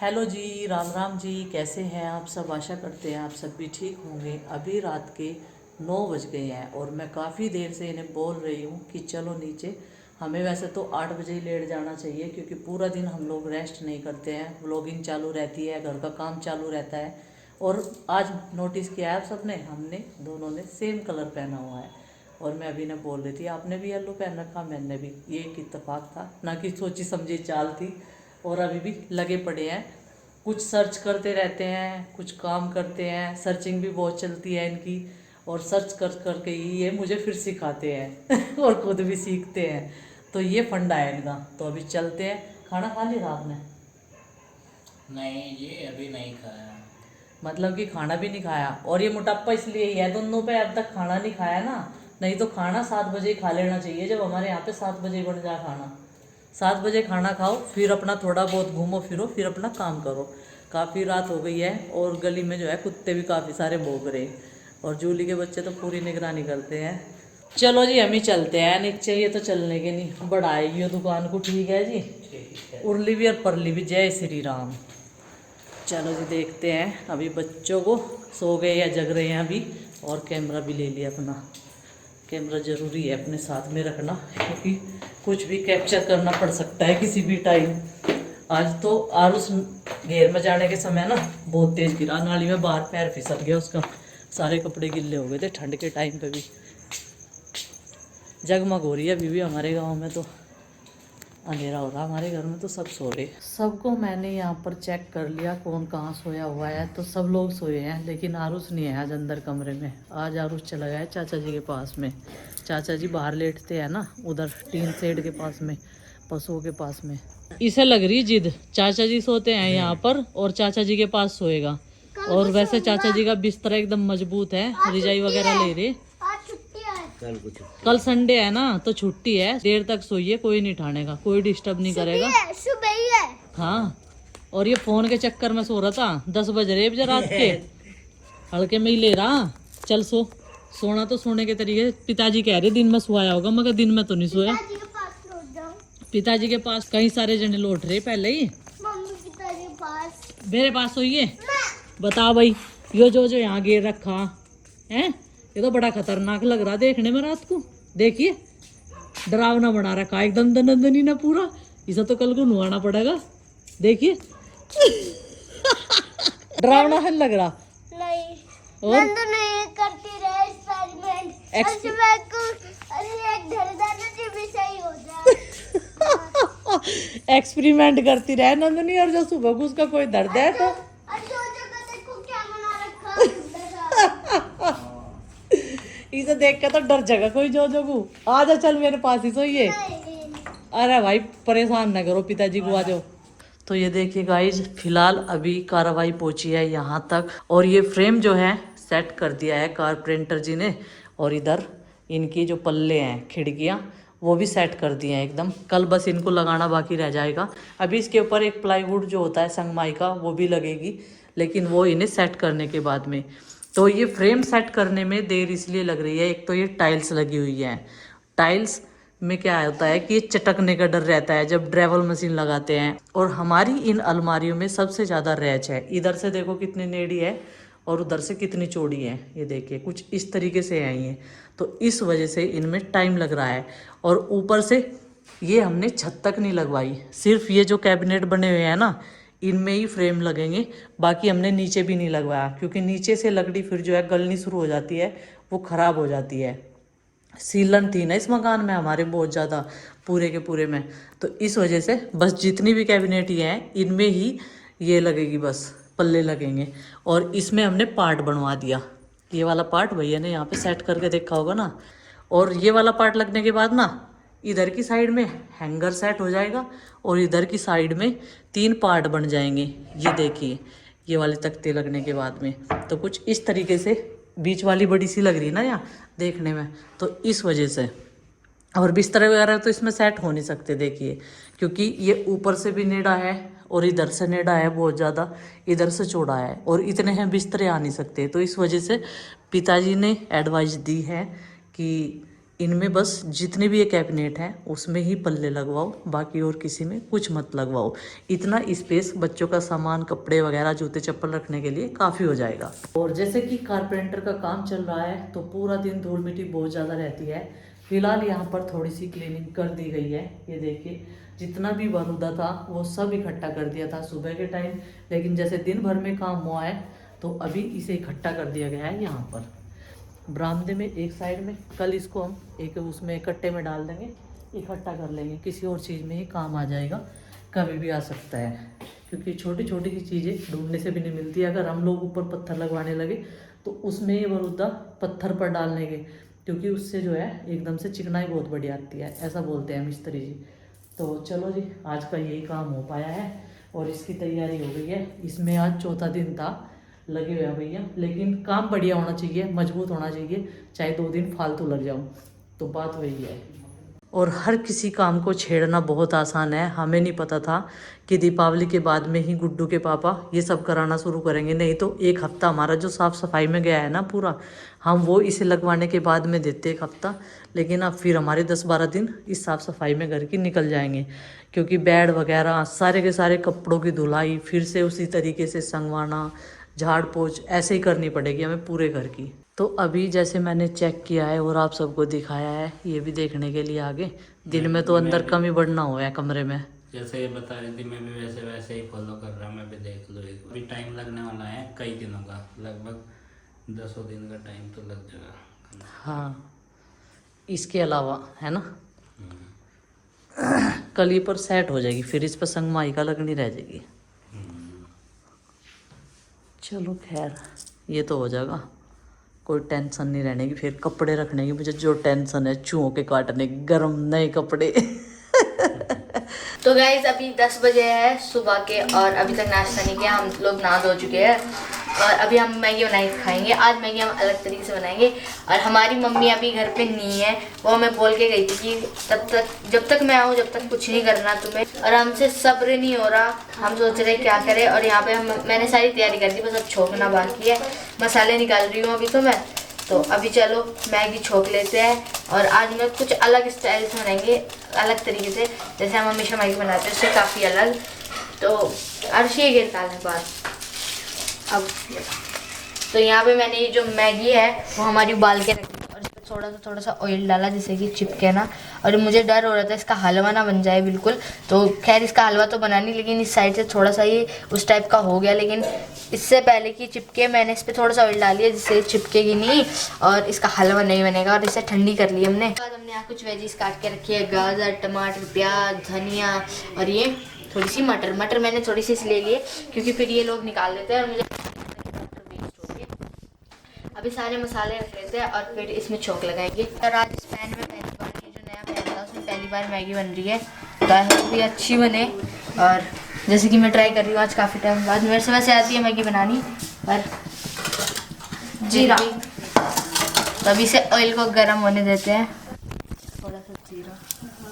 Hello जी, राम राम जी। कैसे हैं आप सब? आशा करते हैं आप सब भी ठीक होंगे। अभी रात के 9 बज गए हैं और मैं काफ़ी देर से इन्हें बोल रही हूँ कि चलो नीचे। हमें वैसे तो 8 बजे ही लेट जाना चाहिए क्योंकि पूरा दिन हम लोग रेस्ट नहीं करते हैं, व्लॉगिंग चालू रहती है, घर का काम चालू रहता है। और आज नोटिस किया है सबने, हमने दोनों ने सेम कलर पहना हुआ है। और मैं अभी ने बोल रही थी आपने भी येलो पहन रखा, मैंने भी। ये एक इत्तेफाक था, ना कि सोची समझी चाल थी। और अभी भी लगे पड़े हैं, कुछ सर्च करते रहते हैं, कुछ काम करते हैं। सर्चिंग भी बहुत चलती है इनकी, और सर्च कर करके ही ये मुझे फिर सिखाते हैं और खुद भी सीखते हैं। तो ये फंडा है इनका। तो अभी चलते हैं। खाना खा लिया आपने? नहीं जी, अभी नहीं खाया। मतलब कि खाना भी नहीं खाया। और ये मोटापा इसलिए ही है दोनों पे, अब तक खाना नहीं खाया ना। नहीं तो खाना 7 बजे ही खा लेना चाहिए, जब हमारे यहाँ पे 7 बजे ही बन जाए खाना। 7 बजे खाना खाओ, फिर अपना थोड़ा बहुत घूमो फिरो, फिर अपना काम करो। काफ़ी रात हो गई है और गली में जो है कुत्ते भी काफ़ी सारे भौंक रहे हैं, और जूली के बच्चे तो पूरी निगरानी करते हैं। चलो जी, हम ही चलते हैं नीचे। ये तो चलने के नहीं बढ़ाएगी ये दुकान को। ठीक है जी। ठीक है। उर्ली भी और परली भी। जय श्री राम। चलो जी, देखते हैं अभी बच्चों को सो गए या जग रहे हैं अभी। और कैमरा भी ले लिया अपना। कैमरा ज़रूरी है अपने साथ में रखना, क्योंकि कुछ भी कैप्चर करना पड़ सकता है किसी भी टाइम। आज तो आरुष घेर में जाने के समय ना बहुत तेज़ गिरा, नाली में बाहर पैर फिसल गया उसका। सारे कपड़े गिल्ले हो गए थे ठंड के टाइम पे भी। जगमग हो रही है अभी भी हमारे गांव में। तो अंधेरा हो रहा, हमारे घर में तो सब सो रहे। सबको मैंने यहाँ पर चेक कर लिया कौन कहाँ सोया हुआ है। तो सब लोग सोए हैं, लेकिन आरुष नहीं है आज अंदर कमरे में। आज आरुष चला गया है चाचा जी के पास में। चाचा जी बाहर लेटते हैं ना, उधर टीन शेड के पास में, पशुओं के पास में। इसे लग रही जिद, चाचा जी सोते हैं यहाँ पर और चाचा जी के पास सोएगा। और वैसे चाचा जी का बिस्तर एकदम मजबूत है, रिजाई वगैरह ले रहे। कल संडे है ना, तो छुट्टी है। देर तक सोइए, कोई नहीं ठानेगा, कोई डिस्टर्ब नहीं करेगा। सुबह ही है। हाँ। और ये फोन के चक्कर में सो रहा था। 10 बज रहे बजे रात के। हल्के में ही ले रहा। चल सो। सोना तो सोने के तरीके। पिताजी कह रहे दिन में सोया होगा, मगर दिन में तो नहीं सोया। पिताजी के पास कई सारे जने लौट रहे पहले ही। मम्मी पिताजी के पास, मेरे पास सोइए। बताओ भाई, यो जो यहाँ गिर रखा है, ये तो बड़ा खतरनाक लग रहा देखने में रात को। देखिए, डरावना बना रखा एकदम दनदनी ना पूरा। इसे तो कल को नुआना पड़ेगा। देखिए डरावना है लग रहा। नहीं, और नंदू नहीं करती रहे एक्सपेरिमेंट। एक्सपेरिमेंट करती रहे नंदनी। और जो सुबह को उसका कोई दर्द है तो इसे देख के तो डर जाएगा कोई। जो को आ जा, चल मेरे पास ही सोइए। अरे भाई परेशान ना करो पिताजी को, आ जाओ। तो ये देखिए गाइज, फिलहाल अभी कार्रवाई पहुंची है यहाँ तक। और ये फ्रेम जो है सेट कर दिया है कारपेंटर जी ने। और इधर इनकी जो पल्ले हैं, खिड़कियाँ, वो भी सेट कर दिए हैं एकदम। कल बस इनको लगाना बाकी रह जाएगा। अभी इसके ऊपर एक प्लाईवुड जो होता है संगमाई का, वो भी लगेगी, लेकिन वो इन्हें सेट करने के बाद में। तो ये फ्रेम सेट करने में देर इसलिए लग रही है, एक तो ये टाइल्स लगी हुई है। टाइल्स में क्या होता है कि ये चटकने का डर रहता है जब ड्रेवल मशीन लगाते हैं। और हमारी इन अलमारियों में सबसे ज़्यादा रैच है। इधर से देखो कितनी नेड़ी है और उधर से कितनी चौड़ी है। ये देखिए कुछ इस तरीके से है ये। तो इस वजह से इनमें टाइम लग रहा है। और ऊपर से ये हमने छत तक नहीं लगवाई, सिर्फ ये जो कैबिनेट बने हुए हैं ना, इनमें ही फ्रेम लगेंगे। बाकी हमने नीचे भी नहीं लगवाया, क्योंकि नीचे से लकड़ी फिर जो है गलनी शुरू हो जाती है, वो ख़राब हो जाती है। सीलन थी ना इस मकान में हमारे बहुत ज़्यादा, पूरे के पूरे में। तो इस वजह से बस जितनी भी कैबिनेट ये हैं, इनमें ही ये लगेगी, बस पल्ले लगेंगे। और इसमें हमने पार्ट बनवा दिया। ये वाला पार्ट भैया ने यहाँ पे सेट करके देखा होगा ना। और ये वाला पार्ट लगने के बाद ना, इधर की साइड में हैंगर सेट हो जाएगा और इधर की साइड में 3 पार्ट बन जाएंगे। ये देखिए, ये वाले तख्ते लगने के बाद में तो कुछ इस तरीके से। बीच वाली बड़ी सी लग रही है ना यहाँ देखने में, तो इस वजह से। और बिस्तर वगैरह तो इसमें सेट हो नहीं सकते, देखिए, क्योंकि ये ऊपर से भी नेड़ा है और इधर से नेड़ा है बहुत ज़्यादा, इधर से चौड़ा है, और इतने हैं बिस्तरे आ नहीं सकते। तो इस वजह से पिताजी ने एडवाइस दी है कि इनमें बस जितने भी ये कैबिनेट हैं उसमें ही पल्ले लगवाओ, बाकी और किसी में कुछ मत लगवाओ। इतना स्पेस बच्चों का सामान, कपड़े वगैरह, जूते चप्पल रखने के लिए काफ़ी हो जाएगा। और जैसे कि कारपेंटर का काम चल रहा है तो पूरा दिन धूल मिट्टी बहुत ज़्यादा रहती है। फिलहाल यहाँ पर थोड़ी सी क्लीनिंग कर दी गई है। ये देखिए, जितना भी बरूदा था वो सब इकट्ठा कर दिया था सुबह के टाइम, लेकिन जैसे दिन भर में काम हुआ है तो अभी इसे इकट्ठा कर दिया गया है यहाँ पर बरामदे में एक साइड में। कल इसको हम एक उसमें कट्टे में डाल देंगे, इकट्ठा कर लेंगे, किसी और चीज़ में ही काम आ जाएगा, कभी भी आ सकता है। क्योंकि छोटी छोटी सी चीज़ें ढूंढने से भी नहीं मिलती। अगर हम लोग ऊपर पत्थर लगवाने लगे तो उसमें ये बरूदा पत्थर पर डाल लेंगे, क्योंकि उससे जो है एकदम से चिकनाई बहुत बढ़िया आती है, ऐसा बोलते हैं मिस्त्री जी। तो चलो जी, आज का यही काम हो पाया है और इसकी तैयारी हो गई है। इसमें आज चौथा दिन था, लगे हुए हैं भैया, लेकिन काम बढ़िया होना चाहिए, मजबूत होना चाहिए, चाहे 2 दिन फालतू लग जाऊं, तो बात वही है। और हर किसी काम को छेड़ना बहुत आसान है। हमें नहीं पता था कि दीपावली के बाद में ही गुड्डू के पापा ये सब कराना शुरू करेंगे, नहीं तो एक हफ्ता हमारा जो साफ़ सफाई में गया है ना पूरा, हम वो इसे लगवाने के बाद में देते एक हफ्ता, लेकिन अब फिर हमारे 10-12 दिन इस साफ़ सफाई में घर की निकल जाएंगे। क्योंकि बेड वगैरह सारे के सारे कपड़ों की धुलाई फिर से उसी तरीके से संगवाना, झाड़ पोछ ऐसे ही करनी पड़ेगी हमें पूरे घर की। तो अभी जैसे मैंने चेक किया है और आप सबको दिखाया है, ये भी देखने के लिए आगे। दिन में तो अंदर कमी बढ़ना हुआ है कमरे में। जैसे ये बता रही थी, मैं भी वैसे वैसे ही फॉलो कर रहा हूँ। मैं भी देख लूँ, अभी टाइम लगने वाला है कई दिनों का, लगभग 10 दिन का टाइम तो लग जाएगा। हाँ, इसके अलावा है ना, कल ये पर सेट हो जाएगी, फिर इस पर संगमाई का लगनी रह जाएगी। चलो खैर, ये तो हो जाएगा, कोई टेंशन नहीं रहने की। फिर कपड़े रखने की मुझे जो टेंशन है, चूहों के काटने की, गर्म नए कपड़े। तो गाइज अभी 10 बजे है सुबह के और अभी तक नाश्ता नहीं किया। हम लोग नहा धो चुके हैं और अभी हम मैगी बनाई खाएंगे। आज मैगी हम अलग तरीके से बनाएंगे और हमारी मम्मी अभी घर पे नहीं है, वो हमें बोल के गई थी कि जब तक मैं आऊँ जब तक कुछ नहीं करना तुम्हें, और हमसे सब्र नहीं हो रहा। हम सोच रहे क्या करें, और यहाँ पे मैंने सारी तैयारी कर दी, बस अब छोंकना बाकी है। मसाले निकाल रही हूँ अभी तो अभी चलो मैगी छोंक लेते हैं। और आज मैं कुछ अलग स्टाइल से बनाएंगे, अलग तरीके से, जैसे हम हमेशा मैगी बनाते हैं उससे काफ़ी अलग। तो अर्शी के निकालने के बाद अब तो यहाँ पे मैंने ये जो मैगी है वो हमारी उबाल के रखी और इस पर थोड़ा सा ऑयल डाला जिससे कि चिपके ना। और मुझे डर हो रहा था इसका हलवा ना बन जाए बिल्कुल, तो खैर इसका हलवा तो बना नहीं, लेकिन इस साइड से थोड़ा सा ये उस टाइप का हो गया। लेकिन इससे पहले कि चिपके मैंने इस पर थोड़ा सा ऑयल डाल दिया जिससे चिपकेगी नहीं और इसका हलवा नहीं बनेगा। और इसे ठंडी कर ली हमने। बाद हमने यहाँ कुछ वेजीज काट के रखी है, गाजर, टमाटर, प्याज, धनिया और ये थोड़ी सी मटर मैंने थोड़ी सी इसलिए लिए क्योंकि फिर ये लोग निकाल देते हैं और मुझे अभी सारे मसाले रख लेते हैं और फिर इसमें छोंक लगाएंगे। और आज इस पैन में पहली बार, ये जो नया पैन था उसमें पहली बार मैगी बन रही है, तो आई होप भी अच्छी बने। और जैसे कि मैं ट्राई कर रही हूँ आज काफ़ी टाइम बाद, मेरे से वैसे आती है मैगी बनानी पर जीरा। तो अभी से ऑयल को गर्म होने देते हैं, थोड़ा सा जीरा,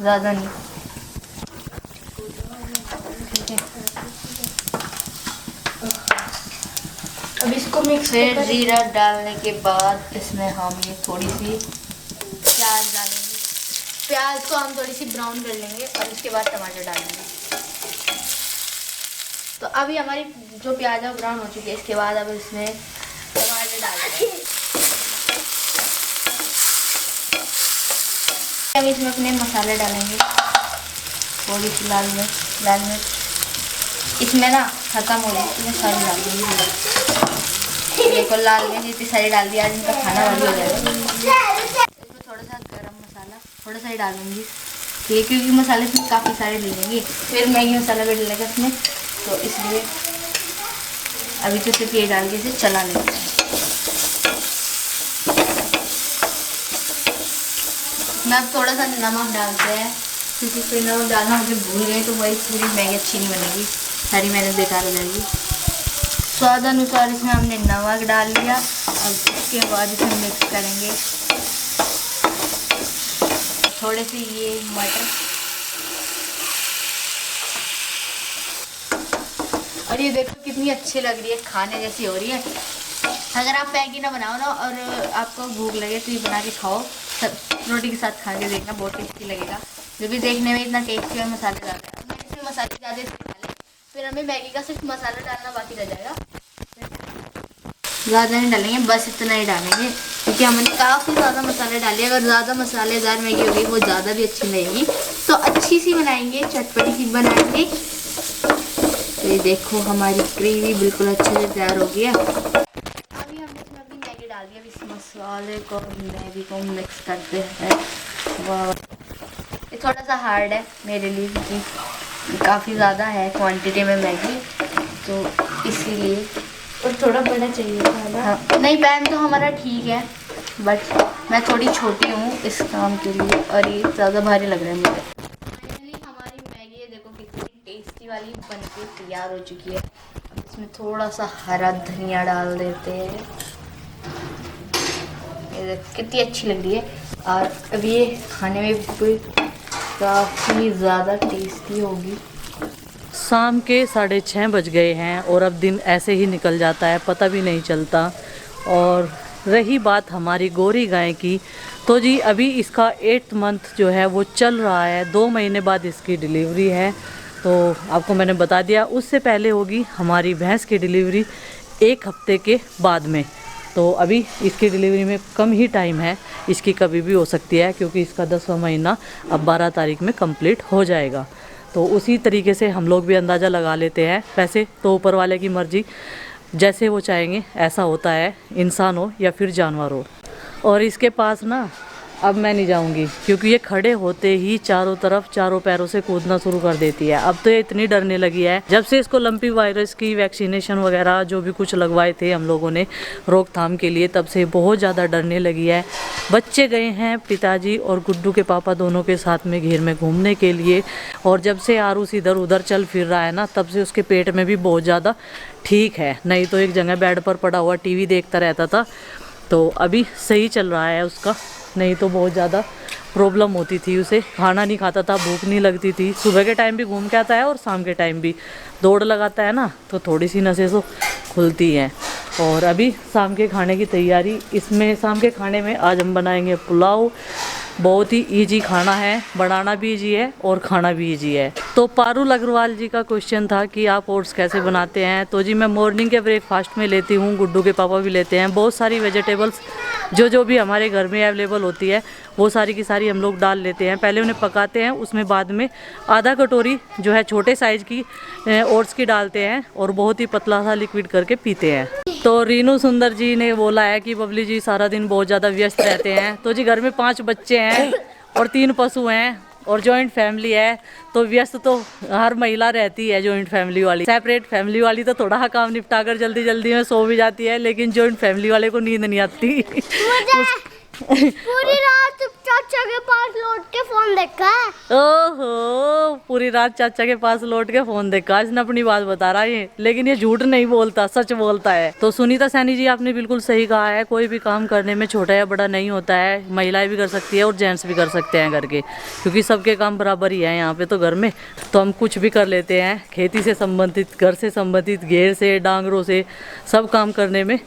ज़्यादा नहीं। अब इसको मिक्स फिर जीरा डालने के बाद इसमें हम ये थोड़ी सी प्याज डालेंगे। प्याज को हम थोड़ी सी ब्राउन कर लेंगे और इसके बाद टमाटर डालेंगे। तो अभी हमारी जो प्याज है वो ब्राउन हो चुकी है। इसके बाद अब इसमें टमाटर डालेंगे। अब इसमें अपने मसाले डालेंगे, थोड़ी सी लाल मिर्च इसमें ना ख़त्म हो गई, इसमें सारी डाल देंगे। देखो लाल मिर्च इतनी सारी डाल दी, आज इनका खाना वाली हो जाएगा। इसमें थोड़ा सा गरम मसाला थोड़ा सा ही डालूंगी, ठीक है, क्योंकि मसाले इसमें काफ़ी सारे डलेंगे, फिर मैगी मसाला भी डलेगा इसमें, तो इसलिए अभी तो सिर्फ ये डाल के इसे चला लेते हैं। मैं अब थोड़ा सा नमक डालते हैं, क्योंकि फिर नमक डालना मुझे भूल गई तो वही पूरी मैगी अच्छी नहीं बनेगी, सारी मेहनत बेकार हो जाएगी। स्वाद अनुसार इसमें हमने नमक डाल लिया। अब इसके बाद इसे मिक्स करेंगे थोड़े से ये मटर, और ये देखो कितनी अच्छी लग रही है, खाने जैसी हो रही है। अगर आप मैगी ना बनाओ ना और आपको भूख लगे तो ये बना के खाओ, रोटी के साथ खा के देखना, बहुत टेस्टी लगेगा। जो भी देखने में इतना टेस्टी और मसालेदार है। अब मैंने इसमें मसाले ज़्यादा डाले, फिर हमें मैगी का सिर्फ मसाला डालना बाकी रह जाएगा। ज़्यादा नहीं डालेंगे, बस इतना ही डालेंगे क्योंकि हमने काफ़ी ज़्यादा मसाले डाले। अगर ज़्यादा मसालेदार मैगी होगी वो ज़्यादा भी अच्छी लगेगी। तो अच्छी सी बनाएंगे, चटपटी सी बनाएंगे। तो ये देखो हमारी ग्रेवी बिल्कुल अच्छे से तैयार हो गई है। अभी हमने इसमें अपनी मैगी डाल दी। अब इस मसाले को मैगी को मिक्स करते हैं। वाह, ये थोड़ा सा हार्ड है मेरे लिए क्योंकि काफ़ी ज़्यादा है क्वांटिटी में मैगी, तो इसीलिए और थोड़ा बड़ा चाहिए था ना। हाँ, नहीं पैन तो हमारा ठीक है, बट मैं थोड़ी छोटी हूँ इस काम के लिए और ये ज़्यादा भारी लग रहा है मुझे। फाइनली हमारी मैगी ये देखो कितनी टेस्टी वाली बनके तैयार हो चुकी है। अब इसमें थोड़ा सा हरा धनिया डाल देते हैं। ये देखो कितनी अच्छी लग रही है और अब ये खाने में भी काफ़ी ज़्यादा टेस्टी होगी। शाम के 6:30 बज गए हैं और अब दिन ऐसे ही निकल जाता है, पता भी नहीं चलता। और रही बात हमारी गोरी गाय की, तो जी अभी इसका 8th मंथ जो है वो चल रहा है। 2 महीने बाद इसकी डिलीवरी है। तो आपको मैंने बता दिया, उससे पहले होगी हमारी भैंस की डिलीवरी 1 हफ्ते के बाद में। तो अभी इसकी डिलीवरी में कम ही टाइम है, इसकी कभी भी हो सकती है क्योंकि इसका 10वां महीना अब 12 तारीख में कंप्लीट हो जाएगा। तो उसी तरीके से हम लोग भी अंदाज़ा लगा लेते हैं। वैसे तो ऊपर वाले की मर्ज़ी, जैसे वो चाहेंगे ऐसा होता है, इंसान हो या फिर जानवर हो। और इसके पास ना अब मैं नहीं जाऊंगी क्योंकि ये खड़े होते ही चारों तरफ चारों पैरों से कूदना शुरू कर देती है। अब तो ये इतनी डरने लगी है, जब से इसको लंपी वायरस की वैक्सीनेशन वगैरह जो भी कुछ लगवाए थे हम लोगों ने रोकथाम के लिए, तब से बहुत ज़्यादा डरने लगी है। बच्चे गए हैं पिताजी और गुड्डू के पापा दोनों के साथ में घेर में घूमने के लिए, और जब से आरूस इधर उधर चल फिर रहा है ना, तब से उसके पेट में भी बहुत ज़्यादा ठीक है। नहीं तो एक जगह बेड पर पड़ा हुआ टीवी देखता रहता था, तो अभी सही चल रहा है उसका। नहीं तो बहुत ज़्यादा प्रॉब्लम होती थी उसे, खाना नहीं खाता था, भूख नहीं लगती थी। सुबह के टाइम भी घूम के आता है और शाम के टाइम भी दौड़ लगाता है ना, तो थोड़ी सी नसें तो खुलती हैं। और अभी शाम के खाने की तैयारी, इसमें शाम के खाने में आज हम बनाएंगे पुलाव। बहुत ही इजी खाना है, बनाना भी इजी है और खाना भी इजी है। तो पारुल अग्रवाल जी का क्वेश्चन था कि आप ओट्स कैसे बनाते हैं। तो जी मैं मॉर्निंग के ब्रेकफास्ट में लेती हूँ, गुड्डू के पापा भी लेते हैं। बहुत सारी वेजिटेबल्स जो भी हमारे घर में अवेलेबल होती है वो सारी की सारी हम लोग डाल लेते हैं। पहले उन्हें पकाते हैं, उसमें बाद में आधा कटोरी जो है छोटे साइज़ की ओट्स की डालते हैं और बहुत ही पतला सा लिक्विड करके पीते हैं। तो रीनू सुंदर जी ने बोला है कि बबली जी सारा दिन बहुत ज़्यादा व्यस्त रहते हैं। तो जी घर में 5 बच्चे हैं और 3 पशु हैं और जॉइंट फैमिली है, तो व्यस्त तो हर महिला रहती है। जॉइंट फैमिली वाली, सेपरेट फैमिली वाली तो थोड़ा काम निपटा कर जल्दी जल्दी में सो भी जाती है, लेकिन जॉइंट फैमिली वाले को नींद नहीं आती। पूरी रात चाचा के पास लौट के फोन देखा है। ओहो, पूरी रात चाचा के पास लौट के फोन देखा। इसने अपनी बात बता रहा है, लेकिन ये झूठ नहीं बोलता, सच बोलता है। तो सुनीता सैनी जी आपने बिल्कुल सही कहा है, कोई भी काम करने में छोटा या बड़ा नहीं होता है। महिलाएं भी कर सकती है और जेंट्स भी कर सकते हैं करके, क्योंकि सबके काम बराबर ही है यहाँ पे तो घर में। तो हम कुछ भी कर लेते हैं, खेती से संबंधित, घर से संबंधित, घेर से, डांगरों से, सब काम करने में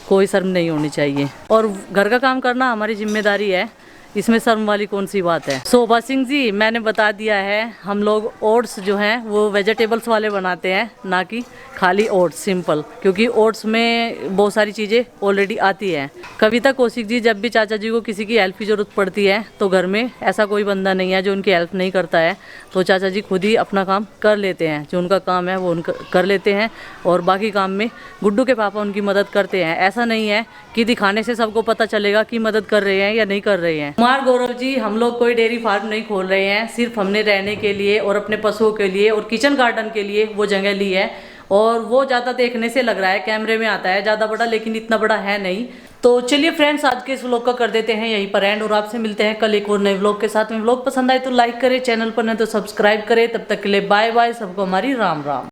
कोई शर्म नहीं होनी चाहिए। और घर का काम करना हमारी जिम्मेदारी है, इसमें शर्म वाली कौन सी बात है। शोभा सिंह जी मैंने बता दिया है, हम लोग ओट्स जो हैं वो वेजिटेबल्स वाले बनाते हैं, ना कि खाली ओट्स सिंपल, क्योंकि ओट्स में बहुत सारी चीज़ें ऑलरेडी आती हैं। कविता कौशिक जी, जब भी चाचा जी को किसी की हेल्प की ज़रूरत पड़ती है तो घर में ऐसा कोई बंदा नहीं है जो उनकी हेल्प नहीं करता है। तो चाचा जी खुद ही अपना काम कर लेते हैं, जो उनका काम है वो उनका कर लेते हैं, और बाकी काम में गुड्डू के पापा उनकी मदद करते हैं। ऐसा नहीं है कि दिखाने से सबको पता चलेगा कि मदद कर रहे हैं या नहीं कर रहे हैं। कुमार गौरव जी, हम लोग कोई डेयरी फार्म नहीं खोल रहे हैं, सिर्फ हमने रहने के लिए और अपने पशुओं के लिए और किचन गार्डन के लिए वो जगह ली है। और वो ज़्यादा देखने से लग रहा है, कैमरे में आता है ज़्यादा बड़ा, लेकिन इतना बड़ा है नहीं। तो चलिए फ्रेंड्स, आज के इस व्लॉग का कर देते हैं यहीं पर एंड, और आपसे मिलते हैं कल एक और नए व्लॉग के साथ में। व्लॉग पसंद आए तो लाइक करें, चैनल पर नहीं तो सब्सक्राइब करें। तब तक के लिए बाय बाय, सबको हमारी राम राम।